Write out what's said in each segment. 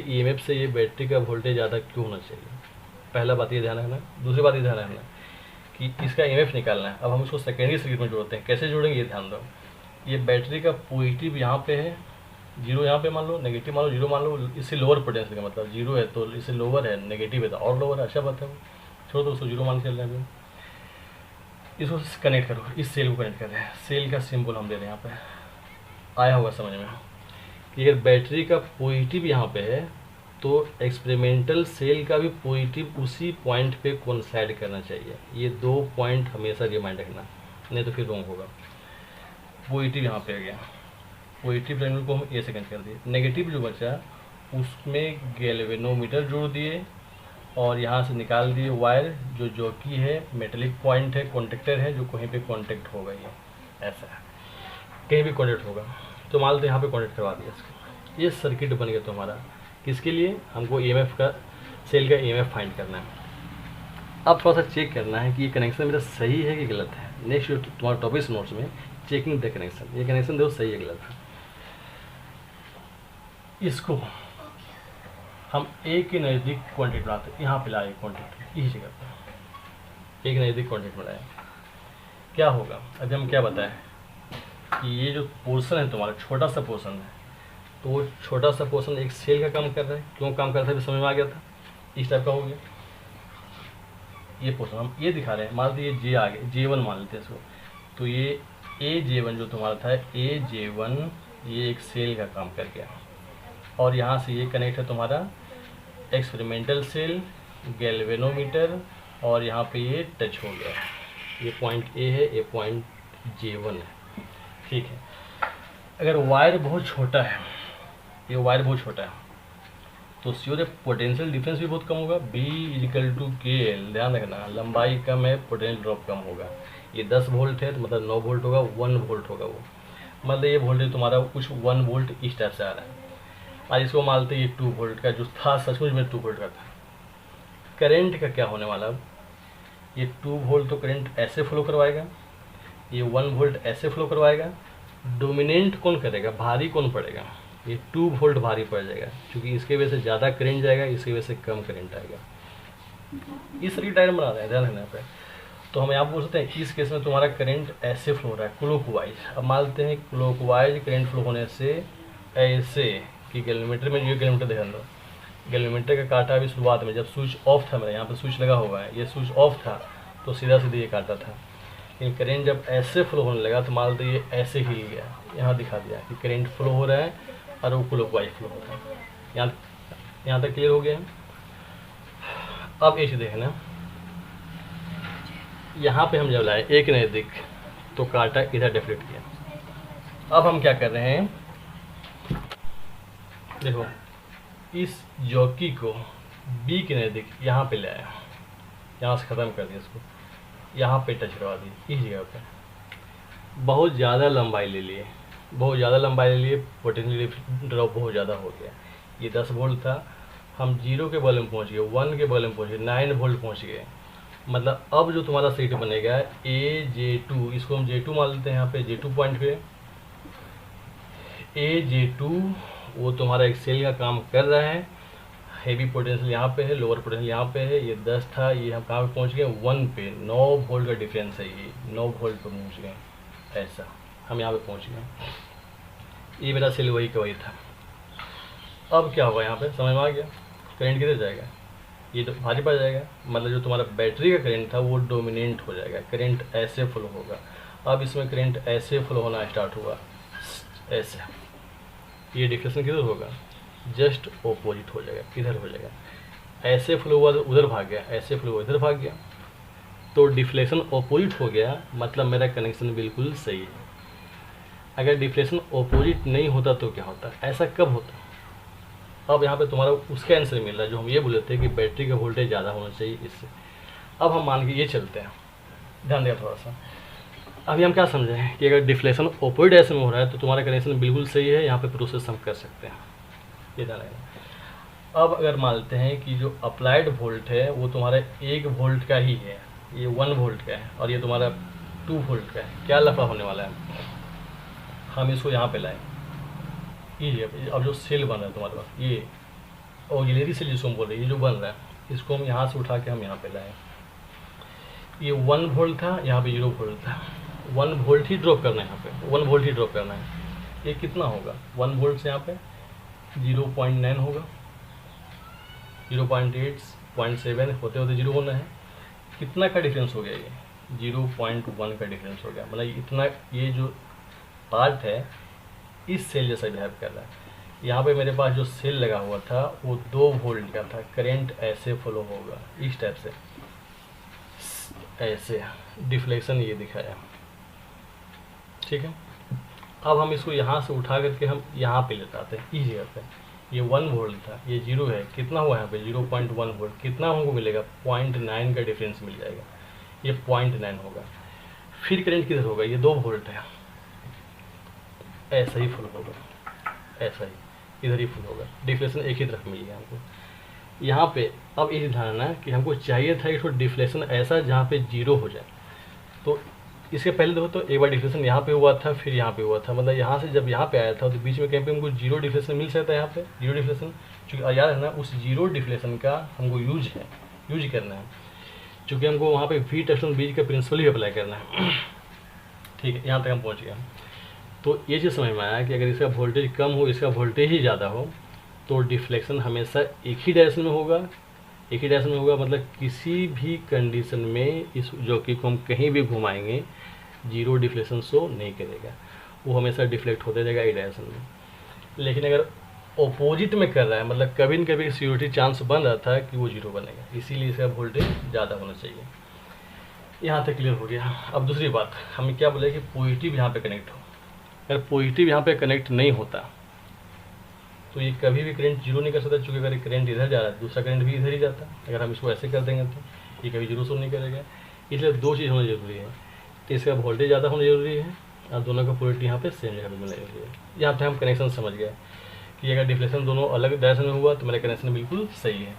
EMF से ये battery का वोल्टेज ज़्यादा क्यों होना चाहिए। पहला बात ये ध्यान रखना। दूसरी बात ये ध्यान रखना कि इसका ईएमएफ निकालना है। अब हम इसको सेकेंडरी सर्किट में जोड़ते हैं। कैसे जोड़ेंगे ये ध्यान दो। ये बैटरी का पॉजिटिव यहाँ पे है, जीरो यहाँ पे मान लो, नेगेटिव मान लो, जीरो मान लो। इससे लोअर पोटेंशियल का मतलब जीरो है तो इससे लोअर है, नेगेटिव है तो और लोअर है। अच्छा बात है, छोड़ो तो उसको जीरो मान के चल रहे हैं। इसको कनेक्ट करो, इस सेल को कनेक्ट कर रहे हैं। सेल का सिंबल हम दे रहे हैं यहाँ पे। आया होगा समझ में कि अगर बैटरी का पॉजिटिव यहाँ पे है तो एक्सपेरिमेंटल सेल का भी पॉजिटिव उसी पॉइंट पे कोइंसाइड करना चाहिए। ये दो पॉइंट हमेशा रिमाइंड रखना, नहीं तो फिर रॉन्ग होगा। पॉजिटिव यहाँ पे आ गया, पॉजिटिव टर्मिनल को हम ए से कनेक्ट कर दिए। नेगेटिव जो बचा उसमें गैल्वेनोमीटर जोड़ दिए और यहाँ से निकाल दिए वायर जो कि है मेटेलिक पॉइंट है, कॉन्टेक्टर है, जो कहीं पे कॉन्टेक्ट होगा। ये ऐसा है, कहीं भी कॉन्टेक्ट होगा तो मान लो यहाँ पे कॉन्टेक्ट करवा दिया इसका। ये सर्किट बन गया तुम्हारा। किसके लिए? हमको ईएमएफ का, सेल का ईएमएफ फाइंड करना है। अब थोड़ा सा चेक करना है कि ये कनेक्शन मेरा सही है कि गलत है। नेक्स्ट तुम्हारा टॉपिक नोट्स में चेकिंग द कनेक्शन, ये कनेक्शन देखो सही है गलत है। इसको हम ए के नज़दीक कॉन्टेक्ट बनाते हैं। यहाँ पे लाए कॉन्टेक्ट इसी जगह पर, ए के नज़दीक कॉन्टेक्ट बनाए। क्या होगा अभी हम क्या बताएं कि ये जो पोर्शन है तुम्हारा छोटा सा पोर्शन है, तो वो छोटा सा पोर्शन एक सेल का काम कर रहा है। क्यों काम कर रहा था अभी समझ में आ गया था। इस टाइप का हो गया ये पोर्शन। हम ये दिखा रहे हैं, मान लीजिए जे आ गया, J1 मान लेते हैं इसको। तो ये AJ1 जो तुम्हारा था, AJ1 ये एक सेल का काम कर गया और यहाँ से ये कनेक्ट है तुम्हारा एक्सपेरिमेंटल सेल, गैल्वेनोमीटर और यहाँ पे ये टच हो गया। ये पॉइंट A है, ये पॉइंट J1 है, ठीक है। अगर वायर बहुत छोटा है, ये वायर बहुत छोटा है, तो श्योर है पोटेंशियल डिफरेंस भी बहुत कम होगा। B=KL, ध्यान रखना, लंबाई कम है पोटेंशियल ड्रॉप कम होगा। ये 10 वोल्ट है तो मतलब 9 वोल्ट होगा, 1 वोल्ट होगा वो, मतलब ये वोल्टेज तुम्हारा कुछ 1 वोल्ट इस टाइप से आ रहा है। आज इसको मानते ये 2 वोल्ट का जो था, सचमुच में 2 वोल्ट का था। करेंट का क्या होने वाला, ये 2 वोल्ट तो करंट ऐसे फ्लो करवाएगा, ये 1 वोल्ट ऐसे फ्लो करवाएगा। डोमिनेंट कौन करेगा, भारी कौन पड़ेगा, ये 2 वोल्ट भारी पड़ जाएगा, क्योंकि इसके वजह से ज़्यादा करंट जाएगा, इसकी वजह से कम करंट आएगा। इस सर्किट डायग्राम बना रहे हैं, ध्यान रखना पे। तो हम यहाँ बोल सकते हैं इस केस में तुम्हारा करंट ऐसे फ्लो हो रहा है क्लॉकवाइज। अब मानते हैं क्लॉकवाइज करंट फ्लो होने से ऐसे कि गैल्वेनोमीटर में, ये गैल्वेनोमीटर ध्यान दो, गैल्वेनोमीटर का काटा अभी शुरुआत में जब स्विच ऑफ था, मेरा यहाँ पर स्विच लगा हुआ है, ये स्विच ऑफ था तो सीधा सीधा ये काटा था। लेकिन करंट जब ऐसे फ्लो होने लगा तो मान लीजिए ये ऐसे हिल गया, यहाँ दिखा दिया कि करंट फ्लो हो रहा है और वो क्लॉकवाइज फ्लो हो रहा है। यहाँ तक क्लियर हो गया है। अब ऐसे देखना, यहाँ पे हम जब लाए एक नज़दीक तो काटा इधर डिफ्लेक्ट किया। अब हम क्या कर रहे हैं, देखो इस जॉकी को B के नज़दीक यहाँ पे ले आया, यहाँ से ख़त्म कर दिया इसको, यहाँ पे टच करवा दी इस जगह पे। बहुत ज़्यादा लंबाई ले लिए, बहुत ज़्यादा लंबाई ले लिए, पोटेंशियल ड्रॉप बहुत ज़्यादा हो गया। ये 10 वोल्ट था, हम 0 के बगल में पहुँच गए, 1 के बगल में पहुँच गए, 9 वोल्ट पहुँच गए। मतलब अब जो तुम्हारा सर्किट बनेगा AJ2, इसको हम J2 मान लेते हैं। यहाँ पे J2 पॉइंट पे AJ2 वो तुम्हारा एक सेल का काम कर रहा है। हेवी पोटेंशियल यहाँ पे है, लोअर पोटेंशियल यहाँ पे है। ये 10 था, ये हम कहाँ पे पहुँच गए, 1 पे। 9 वोल्ट का डिफरेंस है, ये 9 वोल्ट पे पहुँच गए। ऐसा हम यहाँ पे पहुँच गए। ये मेरा सेल वही का वही था। अब क्या होगा, यहाँ पे समझ में आ गया, करंट किधर जाएगा, ये तो भारी पड़ जाएगा। मतलब जो तुम्हारा बैटरी का करंट था वो डोमिनेंट हो जाएगा, करंट ऐसे फ्लो होगा। अब इसमें करंट ऐसे फ्लो होना स्टार्ट हुआ, ऐसे। ये डिफ्लेक्शन किधर होगा, जस्ट ऑपोजिट हो जाएगा, किधर हो जाएगा, ऐसे फ्लो हुआ तो उधर भाग गया, ऐसे फ्लो हुआ इधर भाग गया। तो डिफ्लेक्शन ऑपोजिट हो गया, मतलब मेरा कनेक्शन बिल्कुल सही है। अगर डिफ्लेक्शन ऑपोजिट नहीं होता तो क्या होता, ऐसा कब होता। अब यहाँ पे तुम्हारा उसका आंसर मिल रहा है जो हम ये बोले थे कि बैटरी का वोल्टेज ज़्यादा होना चाहिए इससे। अब हम मान के ये चलते हैं, ध्यान देगा थोड़ा सा। अभी हम क्या समझे हैं कि अगर डिफ्लेक्शन ऑपोजिट ऐसे में हो रहा है तो तुम्हारा कनेक्शन बिल्कुल सही है, यहाँ पे प्रोसेस हम कर सकते हैं, ये ध्यान रखना। अब अगर मानते हैं कि जो अप्लाइड वोल्ट है वो तुम्हारा 1 वोल्ट का ही है, ये 1 वोल्ट का है और ये तुम्हारा 2 वोल्ट का है, क्या लफड़ा होने वाला है। हम इसको यहाँ पे लाएँ, ये अब जो सेल बन रहा है तुम्हारे पास, ऑक्सिलरी सेल जिसको हम बोल रहे हैं, ये जो बन रहा है इसको हम यहाँ से उठा के हम यहाँ पे लाए। ये 1 वोल्ट था, यहाँ पे 0 वोल्ट था, 1 वोल्ट ही ड्रॉप करना है, यहाँ पे 1 वोल्ट ही ड्रॉप करना है। ये कितना होगा 1 वोल्ट से यहाँ पे 0.9 होगा, 0.8 0.7 होते होते 0 होना है। कितना का डिफरेंस हो गया, ये 0.1 का डिफरेंस हो गया। मतलब इतना ये जो पार्ट है इस सेल जैसा बिहेव कर रहा है। यहाँ पे मेरे पास जो सेल लगा हुआ था वो 2 वोल्ट का था, करंट ऐसे फ्लो होगा इस टाइप से, ऐसे डिफ्लेक्शन ये दिखाया, ठीक है। अब हम इसको यहाँ से उठा करके हम यहाँ पे लेते आते हैं इस जगह पे। ये 1 वोल्ट था, ये 0 है, कितना हुआ यहाँ पे 0.1 वोल्ट, कितना हमको मिलेगा 0.9 का डिफरेंस मिल जाएगा, ये 0.9 होगा। फिर करंट किधर होगा, ये 2 वोल्ट है, ऐसा ही फुल होगा, ऐसा ही इधर ही फुल होगा, डिफ्लेक्शन एक ही तरफ मिल गया हमको। यहाँ पे अब ये ध्यान रखना कि हमको चाहिए था कि थोड़ा डिफ्लेक्शन ऐसा जहाँ पे 0 हो जाए। तो इसके पहले देखो तो एक बार डिफ्लेक्शन यहाँ पे हुआ था, फिर यहाँ पे हुआ था, मतलब यहाँ से जब यहाँ पे आया था तो बीच में कहीं पे हमको 0 डिफ्लेक्शन मिल सकता है। यहाँ पे 0 डिफ्लेक्शन, चूँकि याद है ना उस 0 डिफ्लेक्शन का हमको यूज करना है, चूँकि हमको वहाँ पे वी टेस्ट बीज का प्रिंसिपल ही अप्लाई करना है, ठीक है। यहाँ तक हम पहुँच गए। तो ये चीज़ समझ में आया कि अगर इसका वोल्टेज कम हो, इसका वोल्टेज ही ज़्यादा हो, तो डिफ्लेक्शन हमेशा एक ही डायरेक्शन में होगा, एक ही डायरेक्शन में होगा। मतलब किसी भी कंडीशन में इस जॉकी को हम कहीं भी घुमाएंगे 0 डिफ्लेक्शन शो नहीं करेगा, वो हमेशा डिफ्लेक्ट होते रहेगा एक डायरेक्शन में। लेकिन अगर ऑपोजिट में कर रहा है, मतलब कभी न कभी सिक्योरिटी चांस बन रहा था कि वो 0 बनेगा, इसीलिए इसका वोल्टेज ज़्यादा होना चाहिए। यहाँ तक क्लियर हो गया। अब दूसरी बात हमें क्या बोले कि पॉजिटिव यहाँ पे कनेक्ट हो। अगर पॉजिटिव यहाँ पे कनेक्ट नहीं होता तो ये कभी भी करंट 0 नहीं कर सकता, क्योंकि अगर करंट इधर जा रहा है दूसरा करंट भी इधर ही जाता। अगर हम इसको ऐसे कर देंगे तो ये कभी 0 शो नहीं करेगा। इसलिए 2 चीज़ होना जरूरी है, इसका वोल्टेज ज़्यादा होना जरूरी है और दोनों का पोलरिटी यहाँ पे सेम जगह पर मिलना जरूरी है। यहाँ पे हम कनेक्शन समझ गए कि अगर डिफ्लेक्शन दोनों अलग डायरेक्शन में हुआ तो मेरा कनेक्शन बिल्कुल सही है।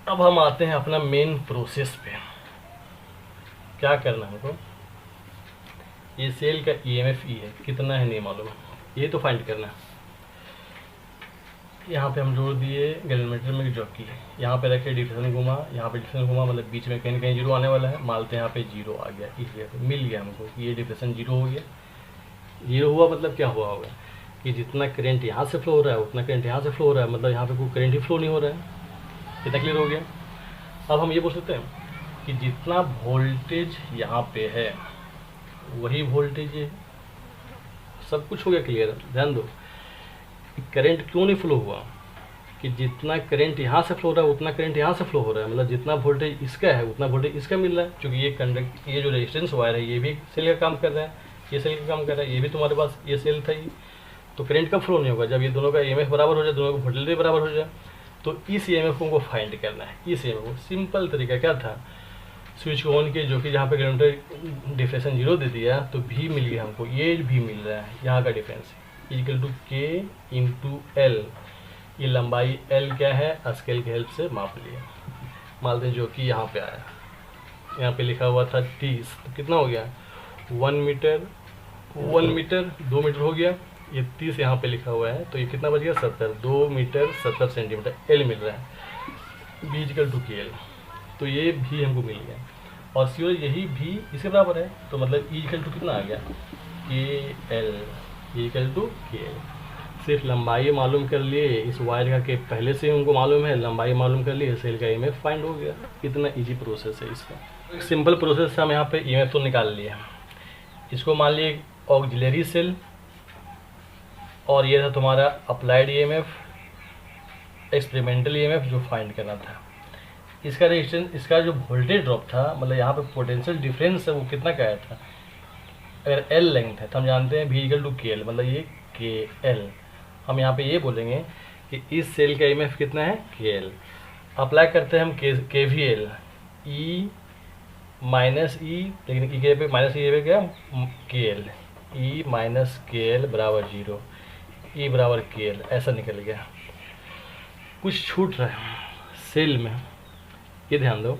अब हम आते हैं अपना मेन प्रोसेस पे। क्या करना है हमको, ये सेल का EMF E है, कितना है नहीं मालूम है, ये तो फाइंड करना है। यहाँ पे हम जोड़ दिए गैल्वेनोमीटर में जॉकी, यहाँ पे रखे डिफ्लेक्शन घुमा, यहाँ पे डिफ्लेक्शन घुमा, मतलब बीच में कहीं ना कहीं 0 आने वाला है। मानते हैं यहाँ पे 0 आ गया, इस जगह पे मिल गया हमको कि ये डिफ्लेक्शन 0 हो गया। 0 हुआ मतलब क्या हुआ होगा कि जितना करंट यहाँ से फ्लो हो रहा है उतना करंट यहाँ से फ्लो हो रहा है, मतलब यहाँ पे कोई करंट ही फ्लो नहीं हो रहा है। कितना क्लियर हो गया। अब हम ये बोल सकते हैं कि जितना वोल्टेज यहाँ पे है वही वोल्टेज है, सब कुछ हो गया क्लियर। ध्यान दो करंट क्यों नहीं फ्लो हुआ कि जितना करंट यहाँ से फ्लो हो रहा है उतना करंट यहाँ से फ्लो हो रहा है, मतलब जितना वोल्टेज इसका है उतना वोल्टेज इसका मिल रहा है। क्योंकि ये जो रेजिस्टेंस वायर है ये भी सेल का काम कर रहा है, ये सेल का काम कर रहा है, ये भी तुम्हारे पास ये सेल था, ये तो करंट का फ्लो नहीं होगा जब ये दोनों का EMF बराबर हो जाए, दोनों का वोल्टेज बराबर हो जाए। तो इस EMF को फाइंड करना है। इस EMF को सिंपल तरीका क्या था, स्विच को ऑन किए जो कि जहाँ पे गैल्वेनोमीटर डिफ्लेक्शन 0 दे दिया तो भी मिल गया हमको, ये भी मिल रहा है। यहाँ का difference equal to K × L, ये लंबाई L क्या है स्केल की हेल्प से माप लिया। मान लें जो कि यहाँ पे आया, यहाँ पे लिखा हुआ था 30, तो कितना हो गया 1 मीटर, 1 मीटर 2 मीटर हो गया, ये 30 यहाँ पे लिखा हुआ है तो ये कितना बच गया 70, 2 मीटर 70 सेंटीमीटर L मिल रहा है। B इक्वल टू KL, तो ये भी हमको मिल गया और सीओ यही भी इसके बराबर है, तो मतलब E इक्वल टू कितना आ गया KL, E equal to KL। सिर्फ लंबाई मालूम कर लिए, इस वायर का के पहले से ही उनको मालूम है, लंबाई मालूम कर लिए, सेल का EMF फाइंड हो गया। इतना इजी प्रोसेस है इसका। एक सिंपल प्रोसेस से हम यहाँ पे EMF तो निकाल लिया। इसको मान लिए ऑक्सिलरी सेल और ये था तुम्हारा अप्लाइड EMF, एक्सपेरिमेंटल EMF जो फाइंड करना था। इसका रेजिस्टेंस, इसका जो वोल्टेज ड्रॉप था, मतलब यहाँ पे पोटेंशियल डिफरेंस है वो कितना का आया था। अगर L लेंथ है तो हम जानते हैं V इक्वल टू KL, मतलब ये KL। हम यहाँ पे ये बोलेंगे कि इस सेल का EMF कितना है KL। अप्लाई करते हैं हम KVL, E माइनस E, लेकिन E के पे माइनस E पे क्या KL, E माइनस KL बराबर 0, E बराबर KL, ऐसा निकल गया। कुछ छूट रहा है सेल में, ये ध्यान दो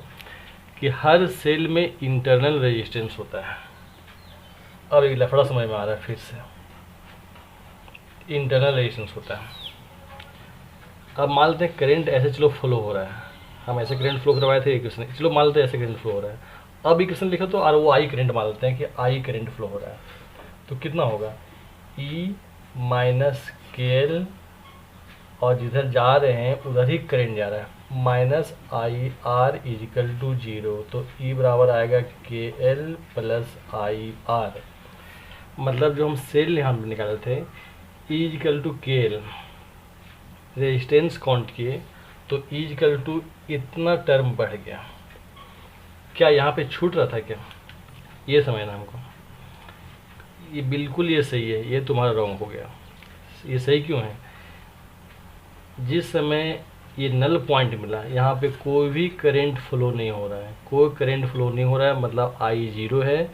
कि हर सेल में इंटरनल रेजिस्टेंस होता है। अब एक लफड़ा समझ में आ रहा है फिर से, इंटरनल रेजिस्टेंस होता है। अब मान लेते हैं करंट ऐसे चलो फ्लो हो रहा है, हम ऐसे करंट फ्लो करवाए थे इक्वेशन, चलो मान लेते हैं ऐसे करंट फ्लो हो रहा है। अब इक्वेशन लिखो तो और वो आई करंट मान लेते हैं कि आई करंट फ्लो हो रहा है, तो कितना होगा ई माइनस के एल, और जिधर जा रहे हैं उधर ही करंट जा रहा है, minus I R equal to zero, तो ई बराबर आएगा के एल प्लस आई आर। मतलब जो हम सेल यहाँ पे निकाले थे E is equal to K L, resistance count किए तो ई इजिकल टू इतना टर्म बढ़ गया। क्या यहाँ पे छूट रहा था क्या, ये समझना हमको। ये बिल्कुल ये सही है, ये तुम्हारा रॉन्ग हो गया। ये सही क्यों है, जिस समय ये नल पॉइंट मिला यहाँ पे कोई भी करंट फ्लो नहीं हो रहा है, कोई करंट फ्लो नहीं हो रहा है, मतलब आई जीरो है,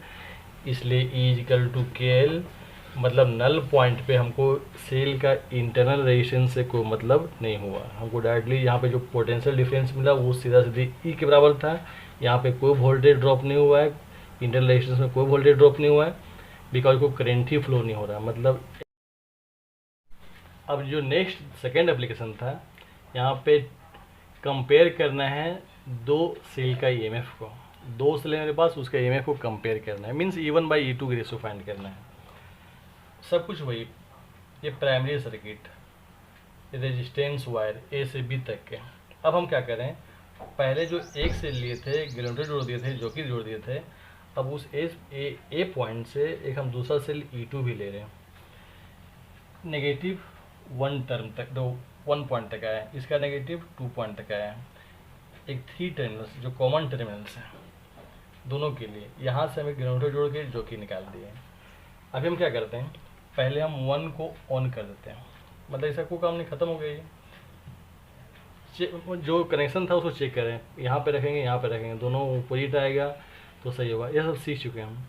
इसलिए E is equal to K L, मतलब नल पॉइंट पे हमको सेल का इंटरनल रेजिस्टेंस से कोई मतलब नहीं हुआ। हमको डायरेक्टली यहाँ पे जो पोटेंशियल डिफरेंस मिला वो सीधा सीधे ई के बराबर था। यहाँ पे कोई वोल्टेज ड्रॉप नहीं हुआ है, इंटरनल रेजिस्टेंस में कोई वोल्टेज ड्रॉप नहीं हुआ है, बिकॉज को करंट ही फ्लो नहीं हो रहा। मतलब अब जो नेक्स्ट सेकेंड एप्लीकेशन था, यहाँ पे कंपेयर करना है दो सेल का ईएमएफ को, दो सेल मेरे पास, उसका ईएमएफ को कंपेयर करना है, मीन्स E1 बाई E2 की रेशो फाइंड करना है। सब कुछ वही, ये प्राइमरी सर्किट, रेजिस्टेंस वायर ए से बी तक के। अब हम क्या करें, पहले जो एक सेल लिए थे, ग्राउंडर जोड़ दिए थे, जो कि जोड़ दिए थे, अब उस ए पॉइंट से एक हम दूसरा सेल E2 भी ले रहे हैं, नेगेटिव 1 टर्म तक, दो 1 पॉइंट तक आया है, इसका नेगेटिव 2 पॉइंट तक आया है। एक 3 टर्मिनल्स जो कॉमन टर्मिनल्स हैं दोनों के लिए, यहाँ से हमें ग्राउंडर जोड़ के जो कि निकाल दिए। अभी हम क्या करते हैं, पहले हम 1 को ऑन कर देते हैं, मतलब इसका कोई काम नहीं, ख़त्म हो गया ये। जो कनेक्शन था उसको चेक करें, यहाँ पे रखेंगे, यहाँ पे रखेंगे, दोनों अपोजिट आएगा तो सही होगा। ये सब सीख चुके हैं हम,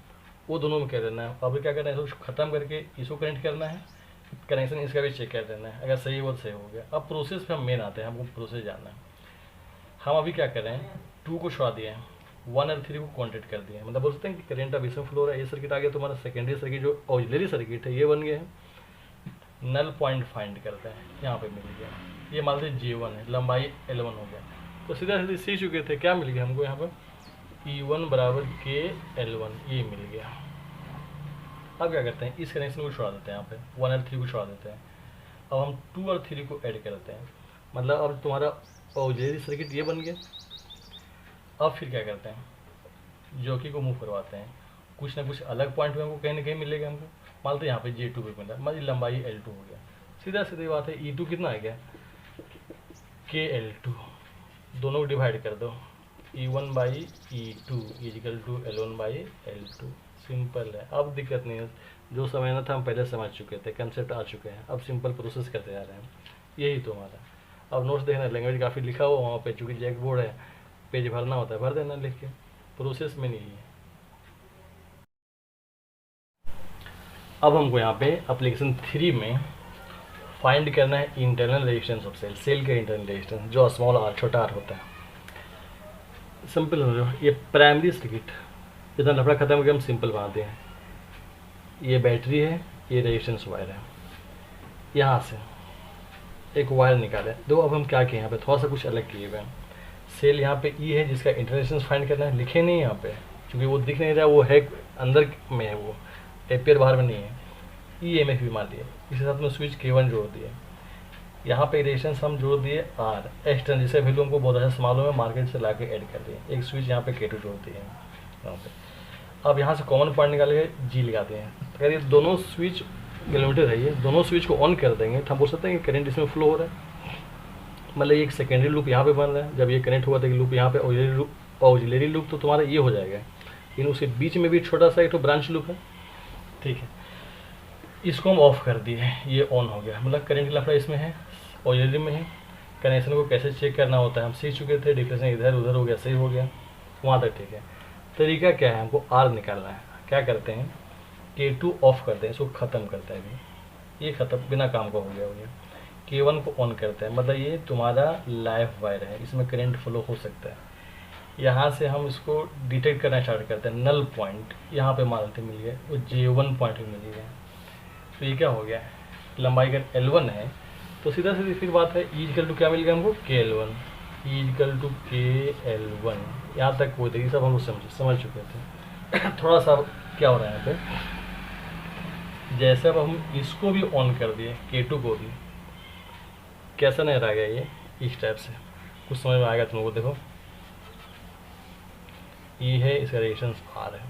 वो दोनों में कर देना है। अभी क्या करना है, इसको ख़त्म करके इसको कनेक्ट करना है, कनेक्शन इसका भी चेक कर देना है, अगर सही हो तो सही हो गया। अब प्रोसेस पे हम मेन आते हैं, हमको प्रोसेस जानना है। हम अभी क्या कर रहे हैं, 2 को छोड़ा दिए हैं, 1 और 3 को कॉन्टेक्ट कर दिए हैं, मतलब बोल सकते हैं कि करंट अब इसमें फ्लो हो रहा है। ये सर्किट आ गया, तुम्हारा सेकेंडरी सर्किट जो ऑक्सिलरी सर्किट है ये बन गया है। नल पॉइंट फाइंड करते हैं, यहाँ पे मिल गया, ये मान लीजिए J1 है, लंबाई L1 हो गया, तो सीधा सीधे सीख चुके थे, क्या मिल गया हमको यहाँ पर E1 बराबर के L1, ये मिल गया। अब क्या करते हैं, इस कनेक्शन को छोड़ा देते हैं, यहाँ पे 1 और 3 को छोड़ा देते हैं। अब हम 2 और 3 को ऐड करते हैं, मतलब अब तुम्हारा ऑक्सिलरी सर्किट ये बन गया। अब फिर क्या करते हैं, जॉकी को मूव करवाते हैं, कुछ ना कुछ अलग पॉइंट में हमको कहीं ना कहीं मिलेगा। हमको मानते हैं यहाँ पे J2 पे मिला, मतलब लंबाई L2 हो गया, सीधा सीधी बात है। E2 कितना आ गया, के L2, दोनों को डिवाइड कर दो, E1 by E2 equal to L1 by L2, simple है। अब दिक्कत नहीं है, जो समझना था हम पहले समझ चुके थे, कंसेप्ट आ चुके हैं, अब सिंपल प्रोसेस करते जा रहे हैं। यही तो हमारा। अब नोट्स देखना, लैंग्वेज काफ़ी लिखा हुआ वहाँ पे, चूँकि जैक बोर्ड है, पेज भरना होता है, भर देना लिख के, प्रोसेस में नहीं है। अब हमको यहाँ पे एप्लीकेशन 3 में फाइंड करना है internal resistance of cell, cell का इंटरनल रेजिस्टेंस जो स्मॉल आर, छोटा आर होता है। सिंपल हो जाए, ये प्राइमरी सर्किट, इतना लफड़ा खत्म हो गया, हम सिंपल बनाते हैं। ये बैटरी है, ये रेजिस्टेंस वायर है, यहाँ से एक वायर निकाले दो। अब हम क्या किए, यहाँ पे थोड़ा सा कुछ अलग किए हुए हैं। सेल यहाँ पे ई है, जिसका इंटरनल रेजिस्टेंस फाइंड करना है, लिखे नहीं यहाँ पे क्योंकि वो दिख नहीं रहा, वो है अंदर में है, वो एम्पियर बाहर में नहीं है। EMF भी मान दिए, इसके साथ में स्विच K1 जोड़ दिए, यहाँ पे रेजिस्टेंस हम जोड़ दिए R एक्सटर्नल, जिससे वैल्यू हमको बहुत अच्छा मालूम है, मार्केट से लाके ऐड कर दिए। एक स्विच यहाँ पे K2 जोड़ दिए यहाँ पे। अब यहाँ से कॉमन पॉइंट निकाल के G लगाते हैं, तो कहते हैं दोनों स्विच किलोमीटर है, ये दोनों स्विच को ऑन कर देंगे तो हम बोल सकते हैं कि करंट इसमें फ्लो हो रहा है। मतलब एक सेकेंडरी लूप यहाँ पे बन रहा है, जब ये कनेक्ट हुआ था कि लूप यहाँ पे ऑक्सिलरी लूप तो तुम्हारा ये हो जाएगा, लेकिन उसके बीच में भी छोटा सा एक तो ब्रांच लूप है, ठीक है। इसको हम ऑफ कर दिए, ये ऑन हो गया, मतलब करंट लफड़ा इसमें है, ऑक्सिलरी में है। कनेक्शन को कैसे चेक करना होता है हम सीख चुके थे, डिफरेंस इधर उधर हो गया, सही हो गया, वहाँ तक ठीक है। तरीका क्या है, हमको R निकालना है। क्या करते हैं, K2 ऑफ करते हैं, इसको ख़त्म करते हैं, अभी ये ख़त्म, बिना काम का हो गया। K1 को ऑन करते हैं, मतलब ये तुम्हारा लाइफ वायर है, इसमें करंट फ्लो हो सकता है। यहाँ से हम इसको डिटेक्ट करना स्टार्ट करते हैं, नल पॉइंट यहाँ पे मानते मिल गए, वो J1 पॉइंट भी मिल गया। तो ये क्या हो गया, लंबाई अगर L1 है तो सीधा सीधी फिर बात है, ई इक्वल टू क्या मिल गया हमको, K L one, E equal to K L one. यहाँ तक कोई देखिए सब हम लोग समझ चुके थे। थोड़ा सा क्या हो रहा है यहाँ पे, जैसे अब हम इसको भी ऑन कर दिए, K2 को भी, कैसा नहीं रह गया ये, इस टाइप से कुछ समझ में आएगा तुम लोगों को। देखो ये है, इसका रेजिस्टेंस आर है।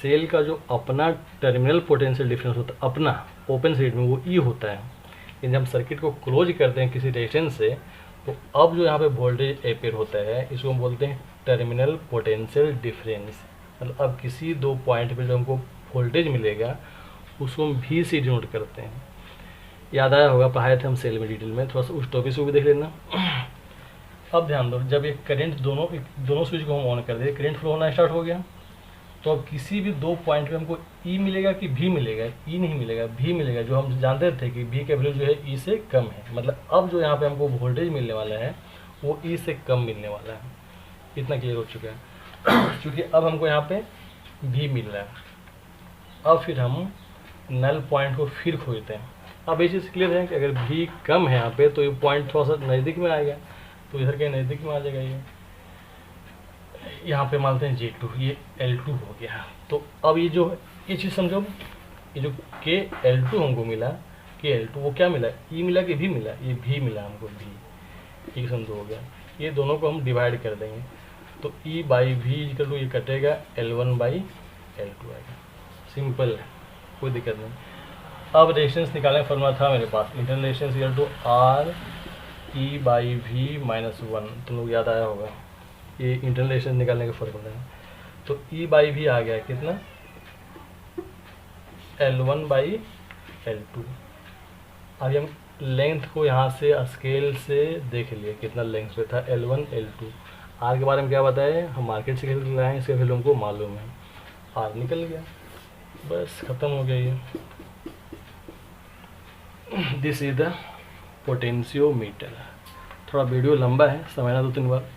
सेल का जो अपना टर्मिनल पोटेंशियल डिफरेंस होता है अपना ओपन सर्किट में, वो ई होता है। लेकिन जब हम सर्किट को क्लोज करते हैं किसी रेजिस्टेंस से, तो अब जो यहाँ पे वोल्टेज अपेयर होता है, इसको हम बोलते हैं टर्मिनल पोटेंशियल डिफरेंस। मतलब अब किसी दो पॉइंट पे जो हमको वोल्टेज मिलेगा उसको हम वी से डिनोट करते हैं। याद आया होगा, पढ़ाए थे हम सेल में डिटेल में, थोड़ा सा उस टॉपिक को भी देख लेना। अब ध्यान दो, जब एक करंट दोनों स्विच को हम ऑन कर दे, करंट फ्लो होना स्टार्ट हो गया, तो अब किसी भी दो पॉइंट पे हमको ई मिलेगा कि भी मिलेगा, ई नहीं मिलेगा, भी मिलेगा। जो हम जानते थे कि भी का वैल्यू जो है ई से कम है, मतलब अब जो यहाँ पे हमको वोल्टेज मिलने वाला है वो ई से कम मिलने वाला है। इतना क्लियर हो चुका है। क्योंकि अब हमको यहाँ पे भी मिल रहा है, अब फिर हम नल पॉइंट को फिर खोजते हैं। अब ये चीज़ क्लियर है कि अगर भी कम है यहाँ पे तो ये पॉइंट थोड़ा सा नज़दीक में आएगा, तो इधर के नज़दीक में आ जाएगा। ये यहाँ पे मानते हैं J2, ये L2 हो गया। तो अब ये जो ये चीज़ समझो, ये जो के L2 हमको मिला, के L2 वो क्या मिला, ई मिला कि भी मिला, ये भी मिला हमको, भी, एक समझो हो गया। ये दोनों को हम डिवाइड कर देंगे, तो ई बाई वी इक्वल टू ये कटेगा L1 बाई L2 आएगा। सिंपल है, कोई दिक्कत नहीं। अब रेजिस्टेंस निकालने का फॉर्मूला था मेरे पास, internal resistance equal to R E by V minus 1, तुम लोग याद आया होगा, ये इंटरनल रेजिस्टेंस निकालने का फॉर्मूला है। तो ई बाई वी आ गया कितना, L1 बाई L2। अभी हम लेंथ को यहाँ से स्केल से देख लिए कितना लेंथ पे था, L1 L2। आर के बारे में क्या बताया, हम मार्केट से खरीद लाए हैं, इसका वैल्यू हमको मालूम है, आर निकल गया, बस ख़त्म हो गया ये। This is the potentiometer. थोड़ा वीडियो लंबा है, समझना 2-3 बार।